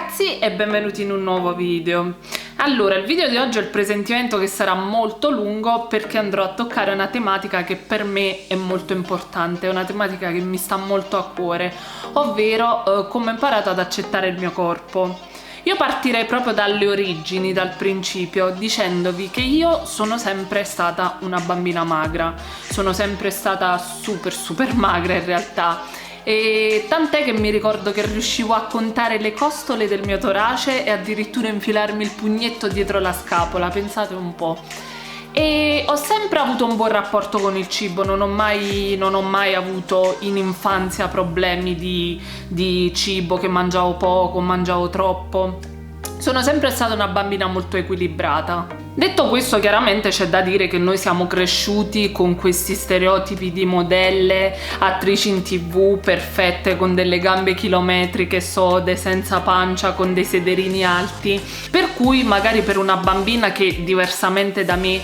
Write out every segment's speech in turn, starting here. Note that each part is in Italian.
ragazzi e benvenuti in un nuovo video. Allora, il video di oggi ho il presentimento che sarà molto lungo perché andrò a toccare una tematica che per me è molto importante, è una tematica che mi sta molto a cuore, ovvero come ho imparato ad accettare il mio corpo. Io partirei proprio dalle origini, dal principio, dicendovi che io sono sempre stata una bambina magra, sono sempre stata super magra in realtà. E tant'è che mi ricordo che riuscivo a contare le costole del mio torace e addirittura infilarmi il pugnetto dietro la scapola, pensate un po'. E ho sempre avuto un buon rapporto con il cibo, non ho mai avuto in infanzia problemi di cibo, che mangiavo poco, mangiavo troppo. Sono sempre stata una bambina molto equilibrata. Detto questo, chiaramente c'è da dire che noi siamo cresciuti con questi stereotipi di modelle, attrici in TV perfette, con delle gambe chilometriche sode, senza pancia, con dei sederini alti, per cui magari per una bambina che diversamente da me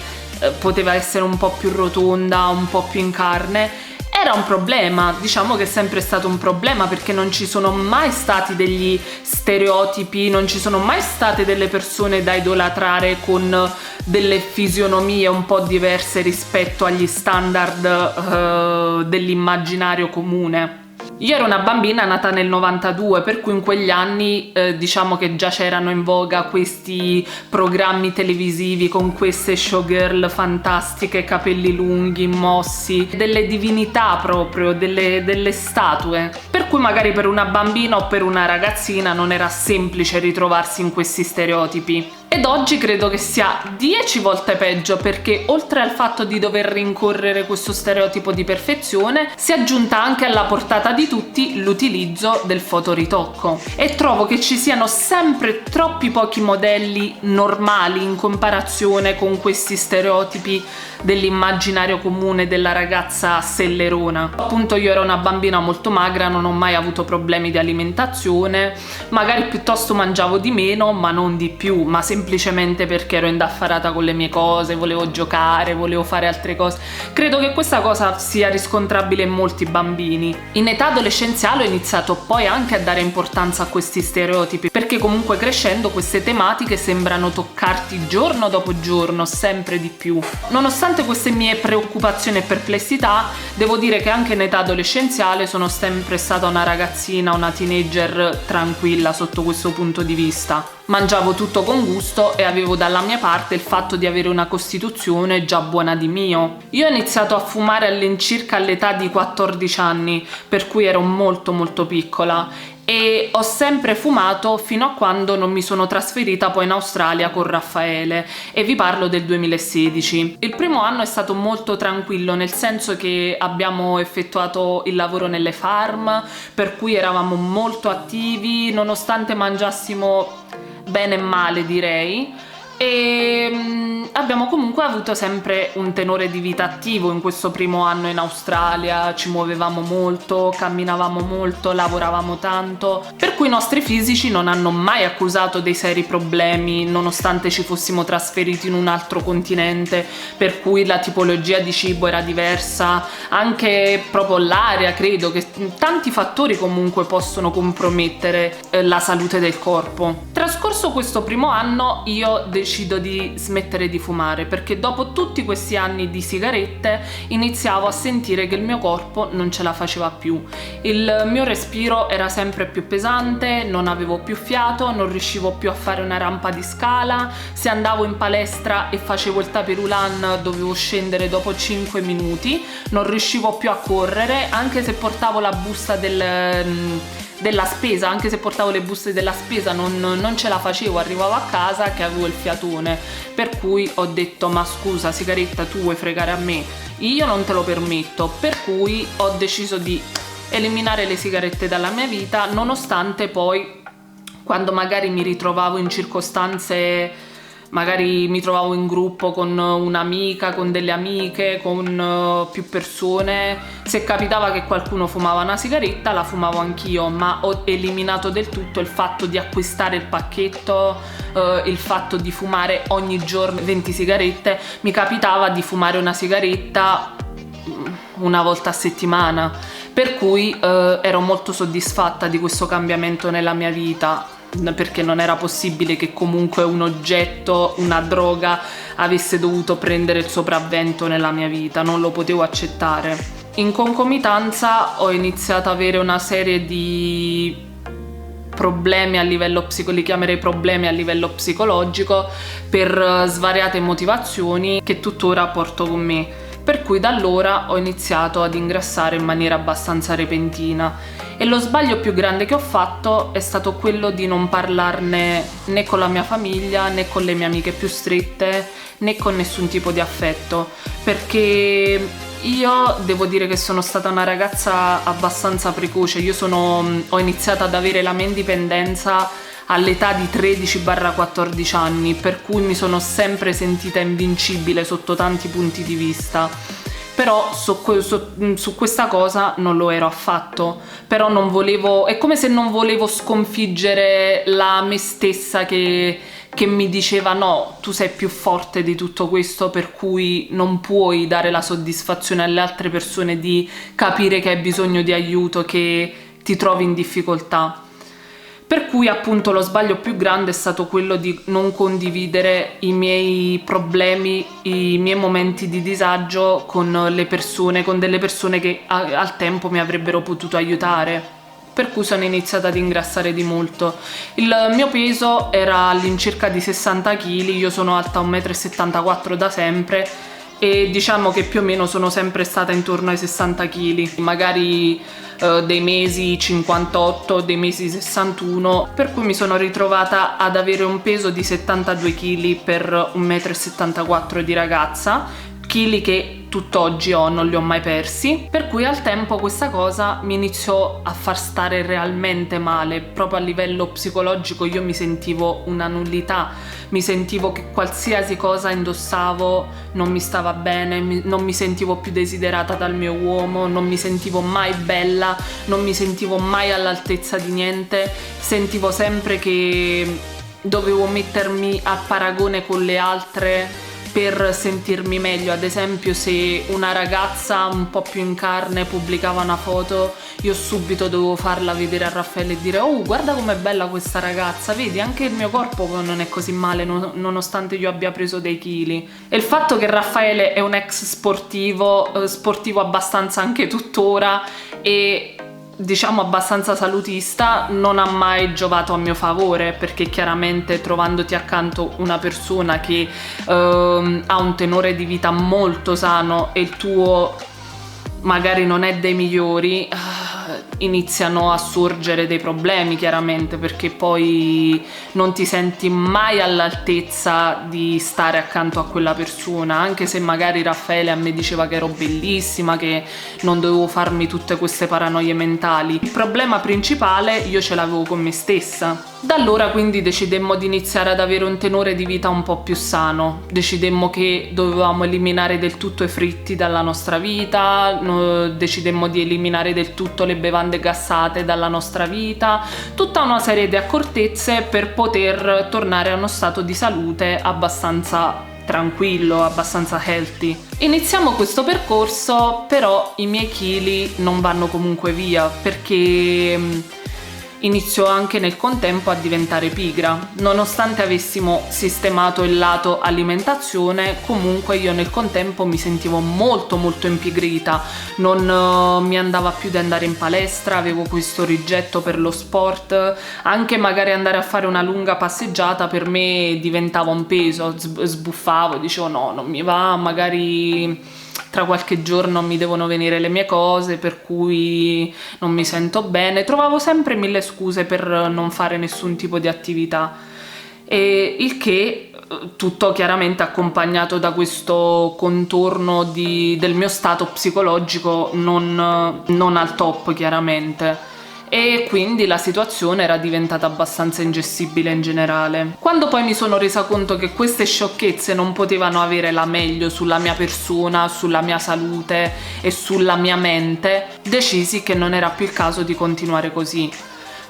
poteva essere un po' più rotonda, un po' più in carne, era un problema. Diciamo che è sempre stato un problema perché non ci sono mai stati degli stereotipi, non ci sono mai state delle persone da idolatrare con delle fisionomie un po' diverse rispetto agli standard dell'immaginario comune. Io ero una bambina nata nel 92, per cui in quegli anni diciamo che già c'erano in voga questi programmi televisivi con queste showgirl fantastiche, capelli lunghi, mossi, delle divinità proprio, delle statue. Per cui magari per una bambina o per una ragazzina non era semplice ritrovarsi in questi stereotipi. Ed oggi credo che sia 10 volte peggio, perché oltre al fatto di dover rincorrere questo stereotipo di perfezione, si è aggiunta anche alla portata di tutti l'utilizzo del fotoritocco. E trovo che ci siano sempre troppi pochi modelli normali in comparazione con questi stereotipi dell'immaginario comune della ragazza sellerona. Appunto, io ero una bambina molto magra, non ho mai avuto problemi di alimentazione, magari piuttosto mangiavo di meno ma non di più, ma semplicemente perché ero indaffarata con le mie cose, volevo giocare, volevo fare altre cose. Credo che questa cosa sia riscontrabile in molti bambini. In età adolescenziale ho iniziato poi anche a dare importanza a questi stereotipi, perché comunque crescendo queste tematiche sembrano toccarti giorno dopo giorno, sempre di più. Nonostante queste mie preoccupazioni e perplessità, devo dire che anche in età adolescenziale sono sempre stata una ragazzina, una teenager tranquilla sotto questo punto di vista. Mangiavo tutto con gusto e avevo dalla mia parte il fatto di avere una costituzione già buona di mio. Io ho iniziato a fumare all'incirca all'età di 14 anni, per cui ero molto piccola, e ho sempre fumato fino a quando non mi sono trasferita poi in Australia con Raffaele, e vi parlo del 2016. Il primo anno è stato molto tranquillo, nel senso che abbiamo effettuato il lavoro nelle farm, per cui eravamo molto attivi nonostante mangiassimo bene e male, direi, e abbiamo comunque avuto sempre un tenore di vita attivo in questo primo anno in Australia. Ci muovevamo molto, camminavamo molto, lavoravamo tanto, per cui i nostri fisici non hanno mai accusato dei seri problemi nonostante ci fossimo trasferiti in un altro continente, per cui la tipologia di cibo era diversa, anche proprio l'aria. Credo che tanti fattori comunque possono compromettere la salute del corpo. Trascorso questo primo anno io decido di smettere di fumare, perché dopo tutti questi anni di sigarette iniziavo a sentire che il mio corpo non ce la faceva più. Il mio respiro era sempre più pesante, non avevo più fiato, non riuscivo più a fare una rampa di scala. Se andavo in palestra e facevo il tapis roulant dovevo scendere dopo 5 minuti, non riuscivo più a correre, anche se portavo la busta della spesa, anche se portavo le buste della spesa non ce la facevo, arrivavo a casa che avevo il fiatone, per cui ho detto: ma scusa sigaretta, tu vuoi fregare a me? Io non te lo permetto, per cui ho deciso di eliminare le sigarette dalla mia vita, nonostante poi quando magari mi ritrovavo in circostanze, magari mi trovavo in gruppo con un'amica, con delle amiche, con più persone, se capitava che qualcuno fumava una sigaretta la fumavo anch'io, ma ho eliminato del tutto il fatto di acquistare il pacchetto, il fatto di fumare ogni giorno 20 sigarette. Mi capitava di fumare una sigaretta una volta a settimana, per cui ero molto soddisfatta di questo cambiamento nella mia vita. perché non era possibile che comunque un oggetto, una droga avesse dovuto prendere il sopravvento nella mia vita, non lo potevo accettare. In concomitanza ho iniziato ad avere una serie di problemi a livello li chiamerei problemi a livello psicologico per svariate motivazioni che tuttora porto con me, per cui da allora ho iniziato ad ingrassare in maniera abbastanza repentina e lo sbaglio più grande che ho fatto è stato quello di non parlarne né con la mia famiglia né con le mie amiche più strette né con nessun tipo di affetto, perché io devo dire che sono stata una ragazza abbastanza precoce. Ho iniziato ad avere la mia indipendenza all'età di 13-14 anni, per cui mi sono sempre sentita invincibile sotto tanti punti di vista. Però su questa cosa non lo ero affatto, però è come se non volevo sconfiggere la me stessa che mi diceva no, tu sei più forte di tutto questo, per cui non puoi dare la soddisfazione alle altre persone di capire che hai bisogno di aiuto, che ti trovi in difficoltà. Per cui appunto lo sbaglio più grande è stato quello di non condividere i miei problemi, i miei momenti di disagio con delle persone che al tempo mi avrebbero potuto aiutare. Per cui sono iniziata ad ingrassare di molto. Il mio peso era all'incirca di 60 kg, io sono alta 1,74 m da sempre e diciamo che più o meno sono sempre stata intorno ai 60 kg, magari dei mesi 58, dei mesi 61, per cui mi sono ritrovata ad avere un peso di 72 kg per 1,74 m di ragazza, chili che tutt'oggi ho, non li ho mai persi, per cui al tempo questa cosa mi iniziò a far stare realmente male, proprio a livello psicologico. Io mi sentivo una nullità, mi sentivo che qualsiasi cosa indossavo non mi stava bene, non mi sentivo più desiderata dal mio uomo, non mi sentivo mai bella, non mi sentivo mai all'altezza di niente, sentivo sempre che dovevo mettermi a paragone con le altre per sentirmi meglio. Ad esempio, se una ragazza un po' più in carne pubblicava una foto, io subito dovevo farla vedere a Raffaele e dire oh, guarda com'è bella questa ragazza, vedi anche il mio corpo non è così male nonostante io abbia preso dei chili. E il fatto che Raffaele è un ex sportivo abbastanza anche tuttora e diciamo abbastanza salutista, non ha mai giovato a mio favore, perché chiaramente trovandoti accanto una persona che ha un tenore di vita molto sano e il tuo magari non è dei migliori, iniziano a sorgere dei problemi, chiaramente, perché poi non ti senti mai all'altezza di stare accanto a quella persona, anche se magari Raffaele a me diceva che ero bellissima, che non dovevo farmi tutte queste paranoie mentali. Il problema principale io ce l'avevo con me stessa. Da allora quindi decidemmo di iniziare ad avere un tenore di vita un po' più sano, decidemmo che dovevamo eliminare del tutto i fritti dalla nostra vita, decidemmo di eliminare del tutto le bevande gassate dalla nostra vita, tutta una serie di accortezze per poter tornare a uno stato di salute abbastanza tranquillo, abbastanza healthy. Iniziamo questo percorso, però i miei chili non vanno comunque via, perché iniziò anche nel contempo a diventare pigra. Nonostante avessimo sistemato il lato alimentazione, comunque io nel contempo mi sentivo molto impigrita, non mi andava più di andare in palestra, avevo questo rigetto per lo sport, anche magari andare a fare una lunga passeggiata per me diventava un peso, sbuffavo, dicevo no, non mi va, magari tra qualche giorno mi devono venire le mie cose, per cui non mi sento bene, trovavo sempre mille scuse per non fare nessun tipo di attività, e il che tutto chiaramente accompagnato da questo contorno del mio stato psicologico non al top, chiaramente. E quindi la situazione era diventata abbastanza ingestibile in generale. Quando poi mi sono resa conto che queste sciocchezze non potevano avere la meglio sulla mia persona, sulla mia salute e sulla mia mente, decisi che non era più il caso di continuare così.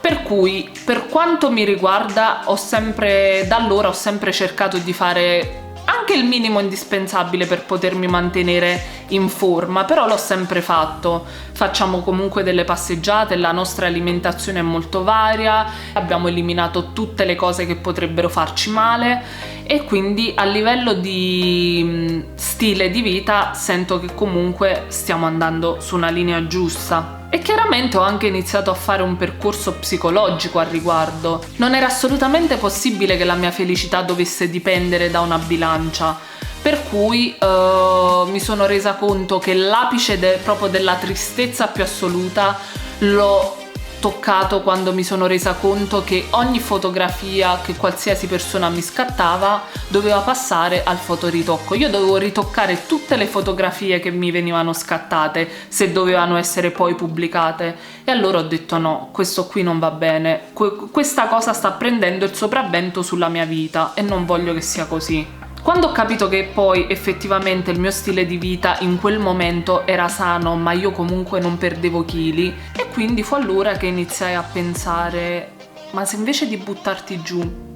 Per cui, per quanto mi riguarda, da allora ho sempre cercato di fare anche il minimo indispensabile per potermi mantenere in forma, però l'ho sempre fatto. Facciamo comunque delle passeggiate, la nostra alimentazione è molto varia, abbiamo eliminato tutte le cose che potrebbero farci male e quindi a livello di stile di vita sento che comunque stiamo andando su una linea giusta. E chiaramente ho anche iniziato a fare un percorso psicologico al riguardo. Non era assolutamente possibile che la mia felicità dovesse dipendere da una bilancia, per cui mi sono resa conto che l'apice proprio della tristezza più assoluta l'ho toccato quando mi sono resa conto che ogni fotografia che qualsiasi persona mi scattava doveva passare al fotoritocco. Io dovevo ritoccare tutte le fotografie che mi venivano scattate se dovevano essere poi pubblicate, e allora ho detto no, questo qui non va bene, questa cosa sta prendendo il sopravvento sulla mia vita e non voglio che sia così. Quando ho capito che poi effettivamente il mio stile di vita in quel momento era sano, ma io comunque non perdevo chili, e quindi fu allora che iniziai a pensare: ma se invece di buttarti giù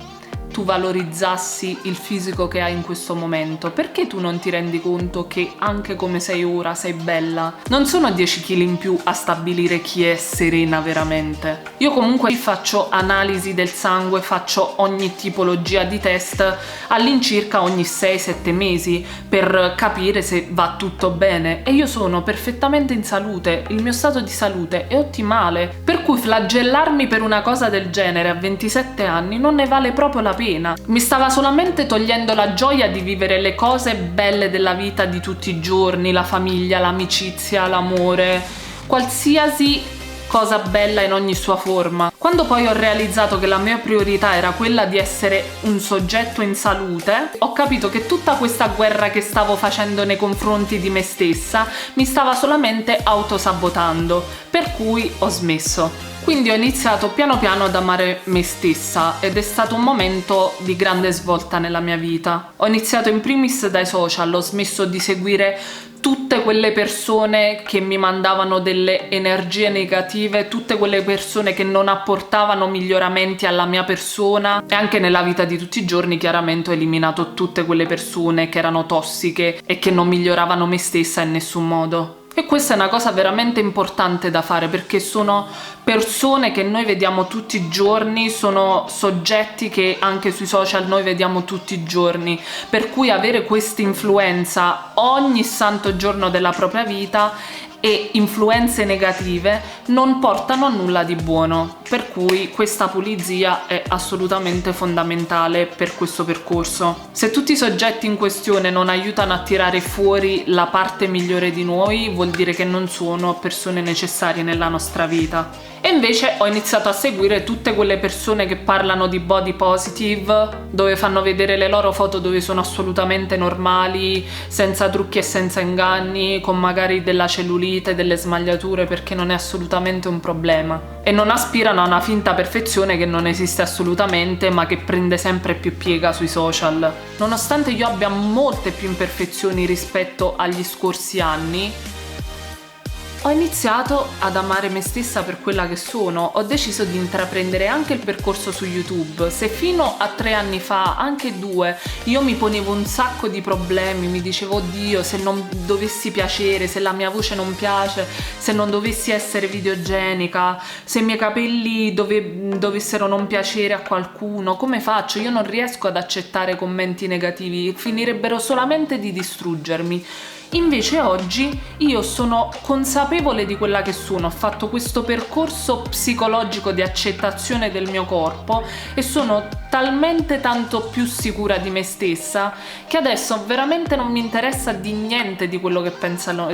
tu valorizzassi il fisico che hai in questo momento, perché tu non ti rendi conto che anche come sei ora sei bella? Non sono 10 kg in più a stabilire chi è serena veramente. Io comunque faccio analisi del sangue, faccio ogni tipologia di test all'incirca ogni 6-7 mesi per capire se va tutto bene, e io sono perfettamente in salute, il mio stato di salute è ottimale, per cui flagellarmi per una cosa del genere a 27 anni non ne vale proprio la pena. Mi stava solamente togliendo la gioia di vivere le cose belle della vita di tutti i giorni, la famiglia, l'amicizia, l'amore, qualsiasi cosa bella in ogni sua forma. Quando poi ho realizzato che la mia priorità era quella di essere un soggetto in salute, ho capito che tutta questa guerra che stavo facendo nei confronti di me stessa mi stava solamente autosabotando, per cui ho smesso. Quindi ho iniziato piano piano ad amare me stessa ed è stato un momento di grande svolta nella mia vita. Ho iniziato in primis dai social, ho smesso di seguire tutte quelle persone che mi mandavano delle energie negative, tutte quelle persone che non apportavano miglioramenti alla mia persona, e anche nella vita di tutti i giorni chiaramente ho eliminato tutte quelle persone che erano tossiche e che non miglioravano me stessa in nessun modo. E questa è una cosa veramente importante da fare, perché sono persone che noi vediamo tutti i giorni, sono soggetti che anche sui social noi vediamo tutti i giorni, per cui avere questa influenza ogni santo giorno della propria vita e influenze negative non portano a nulla di buono, per cui questa pulizia è assolutamente fondamentale per questo percorso. Se tutti i soggetti in questione non aiutano a tirare fuori la parte migliore di noi, vuol dire che non sono persone necessarie nella nostra vita. E invece ho iniziato a seguire tutte quelle persone che parlano di body positive, dove fanno vedere le loro foto dove sono assolutamente normali, senza trucchi e senza inganni, con magari della cellulite, delle smagliature, perché non è assolutamente un problema. E non aspirano a una finta perfezione che non esiste assolutamente, ma che prende sempre più piega sui social. Nonostante io abbia molte più imperfezioni rispetto agli scorsi anni, ho iniziato ad amare me stessa per quella che sono. Ho deciso di intraprendere anche il percorso su YouTube. Se fino a 3 anni fa, anche 2, io mi ponevo un sacco di problemi, mi dicevo oddio, se non dovessi piacere, se la mia voce non piace, se non dovessi essere videogenica, se i miei capelli dovessero non piacere a qualcuno, come faccio? Io non riesco ad accettare commenti negativi, finirebbero solamente di distruggermi. Invece oggi io sono consapevole di quella che sono, ho fatto questo percorso psicologico di accettazione del mio corpo e sono talmente tanto più sicura di me stessa che adesso veramente non mi interessa di niente di quello che pensano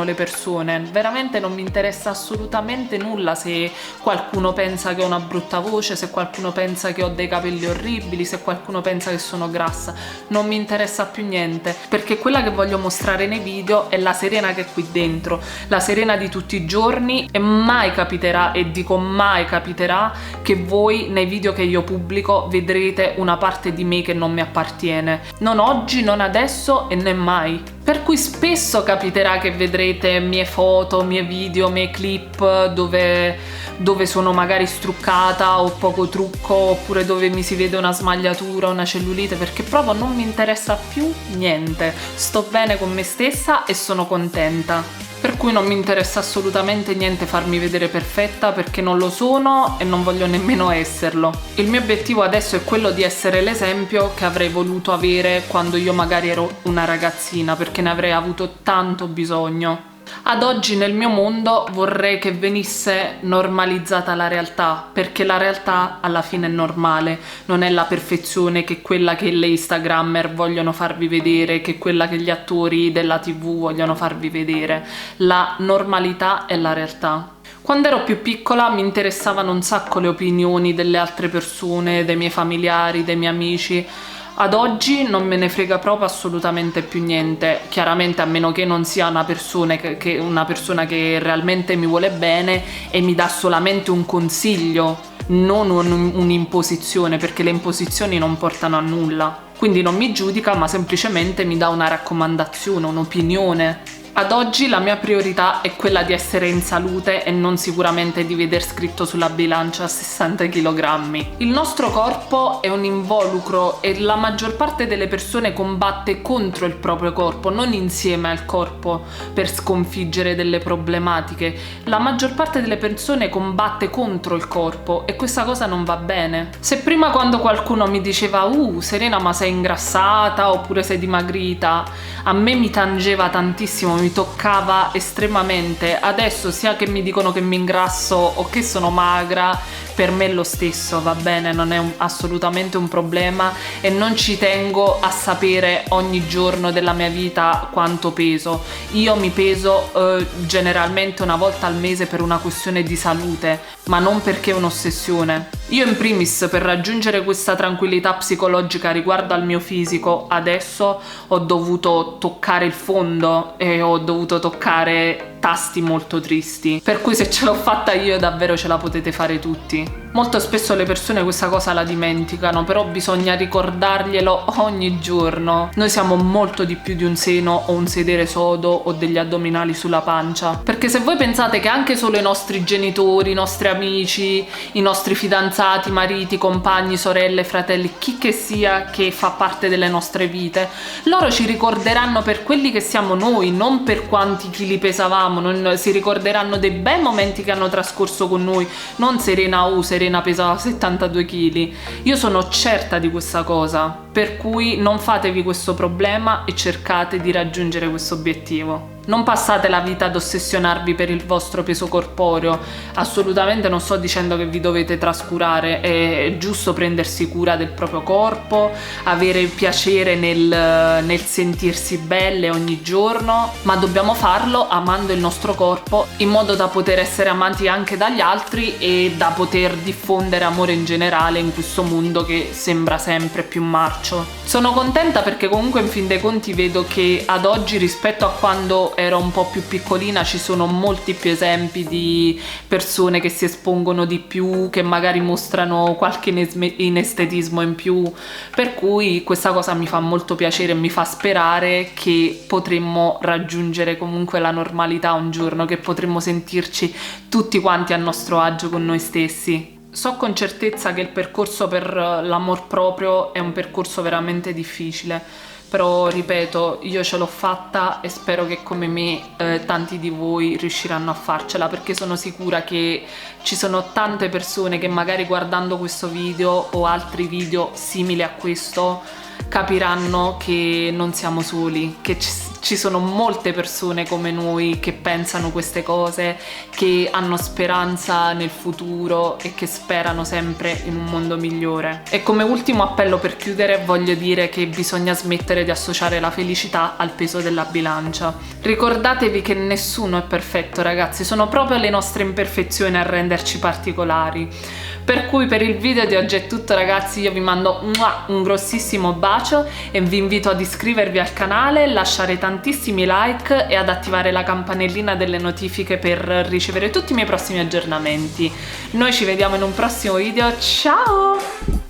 le persone. Veramente non mi interessa assolutamente nulla se qualcuno pensa che ho una brutta voce, se qualcuno pensa che ho dei capelli orribili, se qualcuno pensa che sono grassa. Non mi interessa più niente, perché quella che voglio mostrare nei video è la Serena che è qui dentro, la Serena di tutti i giorni, e mai capiterà, e dico mai capiterà, che voi nei video che io pubblico vedrete una parte di me che non mi appartiene. Non oggi, non adesso e né mai. Per cui spesso capiterà che vedrete mie foto, mie video, mie clip dove sono magari struccata o poco trucco, oppure dove mi si vede una smagliatura, una cellulite, perché proprio non mi interessa più niente. Sto bene con me stessa e sono contenta. Per cui non mi interessa assolutamente niente farmi vedere perfetta, perché non lo sono e non voglio nemmeno esserlo. Il mio obiettivo adesso è quello di essere l'esempio che avrei voluto avere quando io magari ero una ragazzina, perché ne avrei avuto tanto bisogno. Ad oggi nel mio mondo vorrei che venisse normalizzata la realtà, perché la realtà alla fine è normale, non è la perfezione che è quella che le Instagrammer vogliono farvi vedere, che è quella che gli attori della TV vogliono farvi vedere. La normalità è la realtà. Quando ero più piccola mi interessavano un sacco le opinioni delle altre persone, dei miei familiari, dei miei amici. Ad oggi non me ne frega proprio assolutamente più niente, chiaramente a meno che non sia una persona che realmente mi vuole bene e mi dà solamente un consiglio, non un'imposizione, perché le imposizioni non portano a nulla. Quindi non mi giudica, ma semplicemente mi dà una raccomandazione, un'opinione. Ad oggi la mia priorità è quella di essere in salute e non sicuramente di veder scritto sulla bilancia 60 kg. Il nostro corpo è un involucro e la maggior parte delle persone combatte contro il proprio corpo, non insieme al corpo, per sconfiggere delle problematiche. La maggior parte delle persone combatte contro il corpo e questa cosa non va bene. Se prima, quando qualcuno mi diceva Serena, ma sei ingrassata oppure sei dimagrita, a me mi tangeva tantissimo, mi toccava estremamente. Adesso sia che mi dicono che mi ingrasso o che sono magra, per me è lo stesso, va bene, non è assolutamente un problema e non ci tengo a sapere ogni giorno della mia vita quanto peso. Io mi peso generalmente una volta al mese per una questione di salute, ma non perché è un'ossessione. Io in primis, per raggiungere questa tranquillità psicologica riguardo al mio fisico, adesso ho dovuto toccare il fondo e ho dovuto toccare tasti molto tristi, per cui se ce l'ho fatta io davvero ce la potete fare tutti. Molto spesso le persone questa cosa la dimenticano, però bisogna ricordarglielo ogni giorno. Noi siamo molto di più di un seno o un sedere sodo o degli addominali sulla pancia, perché se voi pensate che anche solo i nostri genitori, i nostri amici, i nostri fidanzati, mariti, compagni, sorelle, fratelli, chi che sia che fa parte delle nostre vite, loro ci ricorderanno per quelli che siamo noi, non per quanti chili pesavamo. Si ricorderanno dei bei momenti che hanno trascorso con noi, non Serena pesava 72 kg. Io sono certa di questa cosa, per cui non fatevi questo problema e cercate di raggiungere questo obiettivo. Non passate la vita ad ossessionarvi per il vostro peso corporeo, assolutamente non sto dicendo che vi dovete trascurare, è giusto prendersi cura del proprio corpo, avere piacere nel sentirsi belle ogni giorno, ma dobbiamo farlo amando il nostro corpo in modo da poter essere amati anche dagli altri e da poter diffondere amore in generale in questo mondo che sembra sempre più marcio. Sono contenta perché comunque in fin dei conti vedo che ad oggi, rispetto a quando ero un po' più piccolina, ci sono molti più esempi di persone che si espongono di più, che magari mostrano qualche inestetismo in più, per cui questa cosa mi fa molto piacere e mi fa sperare che potremmo raggiungere comunque la normalità un giorno, che potremmo sentirci tutti quanti a nostro agio con noi stessi. So con certezza che il percorso per l'amor proprio è un percorso veramente difficile, però ripeto, io ce l'ho fatta e spero che come me tanti di voi riusciranno a farcela, perché sono sicura che ci sono tante persone che magari guardando questo video o altri video simili a questo capiranno che non siamo soli, che ci sono molte persone come noi che pensano queste cose, che hanno speranza nel futuro e che sperano sempre in un mondo migliore. E come ultimo appello per chiudere voglio dire che bisogna smettere di associare la felicità al peso della bilancia. Ricordatevi che nessuno è perfetto, ragazzi, sono proprio le nostre imperfezioni a renderci particolari. Per cui per il video di oggi è tutto, ragazzi, io vi mando un grossissimo bacio e vi invito ad iscrivervi al canale, lasciare tantissimi like e ad attivare la campanellina delle notifiche per ricevere tutti i miei prossimi aggiornamenti. Noi ci vediamo in un prossimo video, ciao!